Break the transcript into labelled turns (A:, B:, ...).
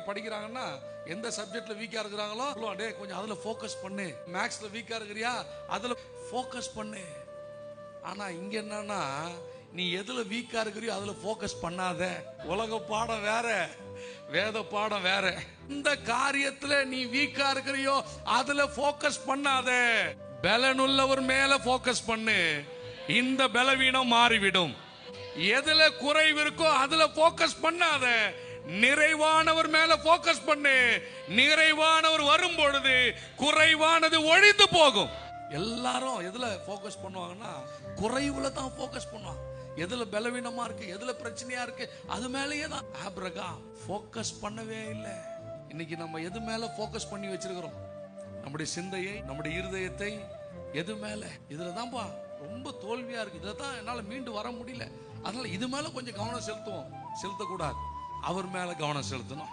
A: படிக்கிறாங்கன்னா எந்த சப்ஜெக்ட்ல வீக்கா இருக்கிறாங்களோ டேய் கொஞ்சம் அதுல ஃபோக்கஸ் பண்ணு. மேக்ஸ்ல வீக்கா இருக்கிறியா அதுல ஃபோக்கஸ் பண்ணு. ஆனா இங்க என்னன்னா நீ எதுல வீக்கா இருக்கிறியோ அதுல ஃபோக்கஸ் பண்ணாத. உலக பாடம் வேற, வேத பாடம் வேற. இந்த காரியத்துல நீ வீக்கா இருக்கிறியோ அதுல ஃபோக்கஸ் பண்ணாத. பலனுள்ளவர் மேல ஃபோக்கஸ் பண்ணு. இந்த பலவீனம் மாறிவிடும். எதுல குறைவு இருக்கோ அதுல ஃபோக்கஸ் பண்ணாத. நிறைவானவர் மேல ஃபோக்கஸ் பண்ணு. நிறைவானவர் வரும் பொழுது குறைவானது ஒழிந்து போகும். எல்லாரும் எதுல ஃபோக்கஸ் பண்ணுவாங்கன்னா குறைவுல தான் ஃபோக்கஸ் பண்ணுவாங்க. எதுல பலவீனமா இருக்கு, எதுல பிரச்சனையா இருக்கு அது மேலேயே தான். ஆபிரகாம் ஃபோக்கஸ் பண்ணவே இல்லை. இன்னைக்கு நம்ம எது மேல ஃபோக்கஸ் பண்ணி வச்சிருக்கிறோம்? நம்முடைய சிந்தையை, நம்முடைய இருதயத்தை எது மேல? இதுலதான்பா ரொம்ப தோல்வியா இருக்கு. இதுல தான் என்னால மீண்டு வர முடியல. அதனால இது மேல கொஞ்சம் கவனம் செலுத்துவோம். செலுத்தக்கூடாது, அவர் மேல கவனம் செலுத்தணும்.